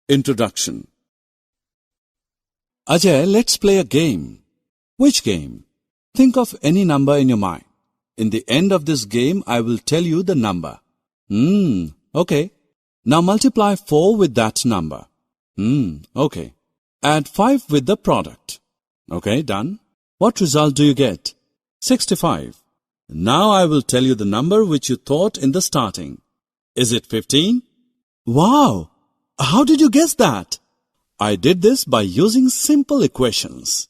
Introduction. Ajay, let's play a game. Which game? Think of any number in your mind. In the end of this game, I will tell you the number. Okay. Now multiply 4 with that number. Okay. Add 5 with the product. Okay, done. What result do you get? 65. Now I will tell you the number which you thought in the starting. Is it 15? Wow! How did you guess that? I did this by using simple equations.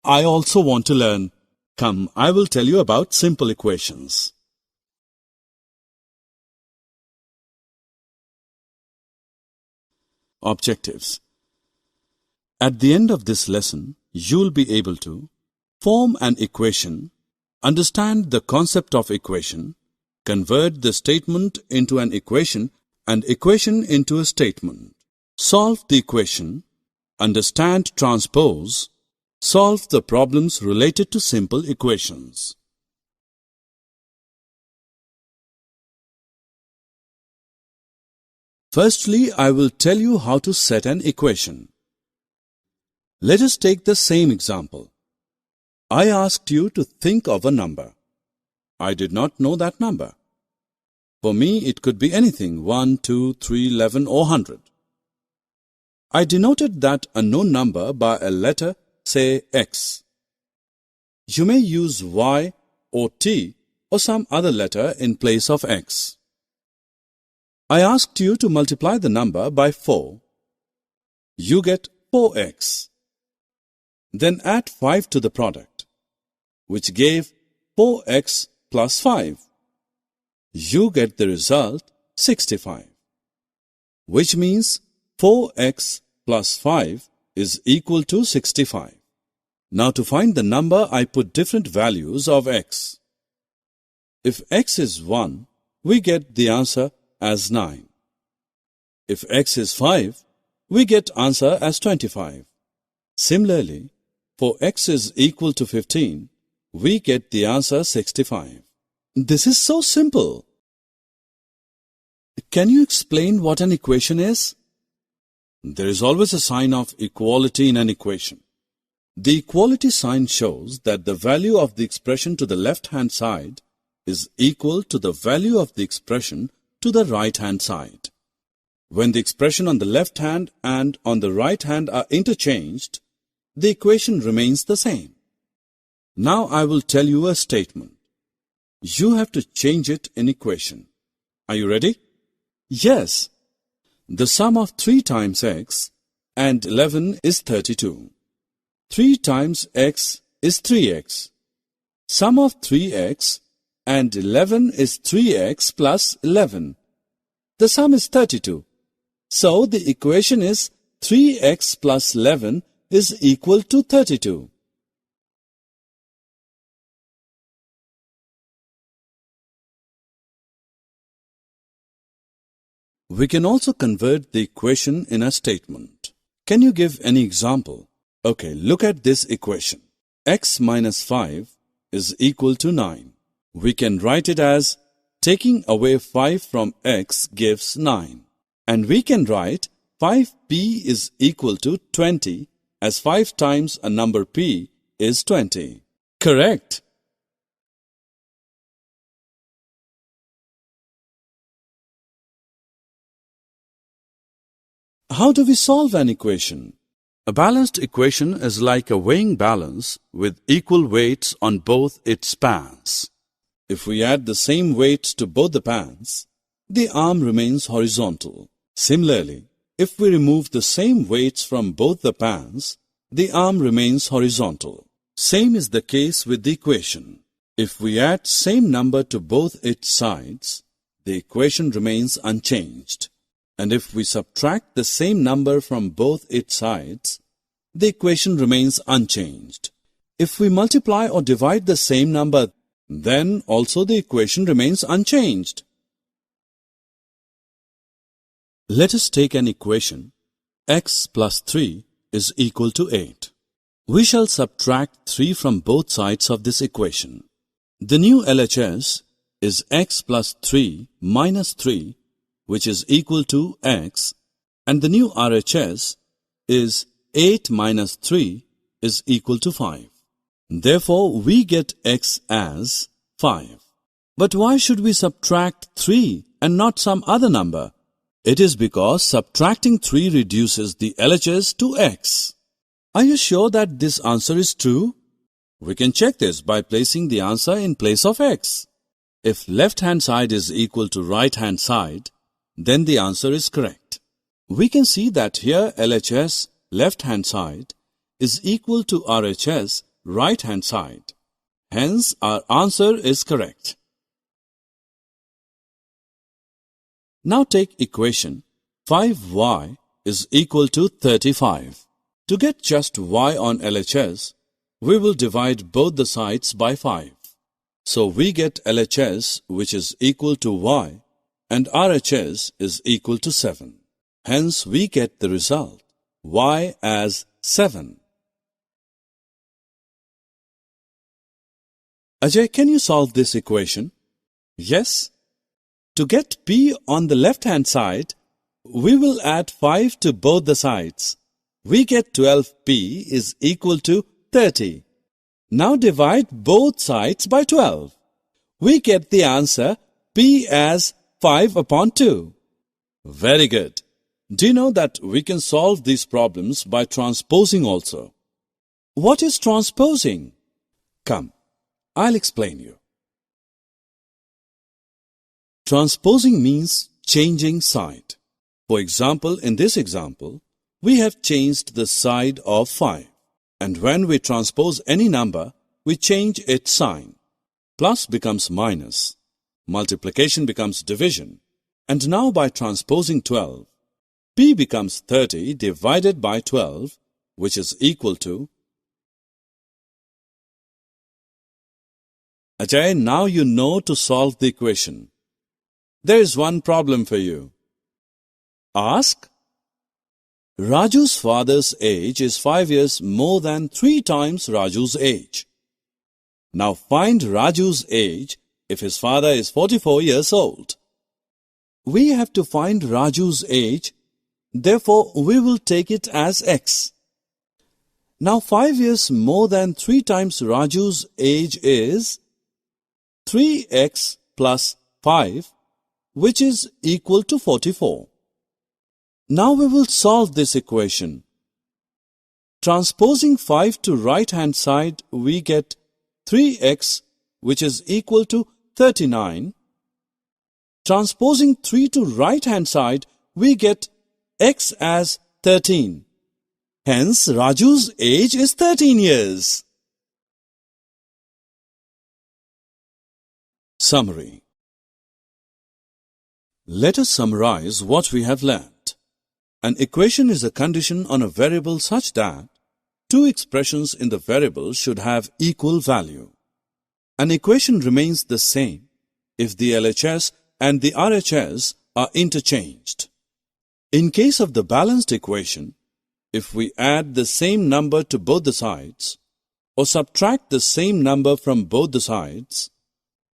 I also want to learn. Come, I will tell you about simple equations. Objectives. At the end of this lesson, you will be able to form an equation, understand the concept of equation, convert the statement into an equation and equation into a statement, solve the equation, understand transpose, solve the problems related to simple equations. Firstly, I will tell you how to set an equation. Let us take the same example. I asked you to think of a number. I did not know that number. For me, it could be anything, 1, 2, 3, 11 or 100. I denoted that unknown number by a letter, say X. You may use Y or T or some other letter in place of X. I asked you to multiply the number by 4. You get 4x. Then add 5 to the product, which gave 4x plus 5. You get the result 65, which means 4x plus 5 is equal to 65. Now to find the number, I put different values of x. If x is 1, we get the answer as 9. If x is 5, we get answer as 25. Similarly, for x is equal to 15, we get the answer 65. This is so simple. Can you explain what an equation is? There is always a sign of equality in an equation. The equality sign shows that the value of the expression to the left-hand side is equal to the value of the expression to the right-hand side. When the expression on the left hand and on the right hand are interchanged, the equation remains the same. Now I will tell you a statement. You have to change it in equation. Are you ready? Yes. The sum of 3 times x and 11 is 32. 3 times x is 3x. Sum of 3x and 11 is 3x plus 11. The sum is 32. So the equation is 3x plus 11 is equal to 32. We can also convert the equation in a statement. Can you give any example? Okay, look at this equation. X minus 5 is equal to 9. We can write it as taking away 5 from x gives 9. And we can write 5p is equal to 20 as 5 times a number p is 20. Correct. How do we solve an equation? A balanced equation is like a weighing balance with equal weights on both its pans. If we add the same weights to both the pans, the arm remains horizontal. Similarly, if we remove the same weights from both the pans, the arm remains horizontal. Same is the case with the equation. If we add same number to both its sides, the equation remains unchanged. And if we subtract the same number from both its sides, the equation remains unchanged. If we multiply or divide the same number, then also the equation remains unchanged. Let us take an equation. X plus 3 is equal to 8. We shall subtract 3 from both sides of this equation. The new LHS is x plus 3 minus 3, which is equal to x, and the new RHS is 8 minus 3 is equal to 5. Therefore, we get x as 5. But why should we subtract 3 and not some other number? It is because subtracting 3 reduces the LHS to x. Are you sure that this answer is true? We can check this by placing the answer in place of x. If left-hand side is equal to right-hand side, then the answer is correct. We can see that here LHS, left-hand side, is equal to RHS, right-hand side. Hence, our answer is correct. Now take equation 5y is equal to 35. To get just y on LHS, we will divide both the sides by 5. So we get LHS which is equal to y and RHS is equal to 7. Hence, we get the result y as 7. Ajay, can you solve this equation? Yes. To get p on the left-hand side, we will add 5 to both the sides. We get 12p is equal to 30. Now divide both sides by 12. We get the answer p as 5 upon 2. Very good. Do you know that we can solve these problems by transposing also? What is transposing? Come, I'll explain you. Transposing means changing side. For example, in this example, we have changed the side of 5. And when we transpose any number, we change its sign. Plus becomes minus. Multiplication becomes division. And now by transposing 12, p becomes 30 divided by 12, which is equal to... Ajay, now you know to solve the equation. There is one problem for you. Ask. Raju's father's age is 5 years more than 3 times Raju's age. Now find Raju's age if his father is 44 years old. We have to find Raju's age, therefore we will take it as x. Now 5 years more than 3 times Raju's age is 3x plus 5, which is equal to 44. Now we will solve this equation. Transposing 5 to right-hand side, we get 3x, which is equal to 39. Transposing 3 to right-hand side, we get x as 13. Hence, Raju's age is 13 years. Summary. Let us summarize what we have learned. An equation is a condition on a variable such that two expressions in the variable should have equal value. An equation remains the same if the LHS and the RHS are interchanged. In case of the balanced equation, if we add the same number to both the sides, or subtract the same number from both the sides,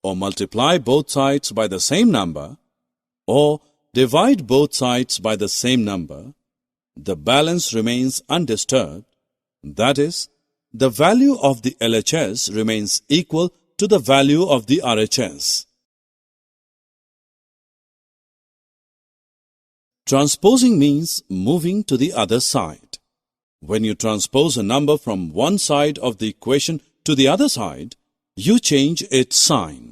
or multiply both sides by the same number, or divide both sides by the same number, the balance remains undisturbed. That is, the value of the LHS remains equal to the value of the RHS. Transposing means moving to the other side. When you transpose a number from one side of the equation to the other side, you change its sign.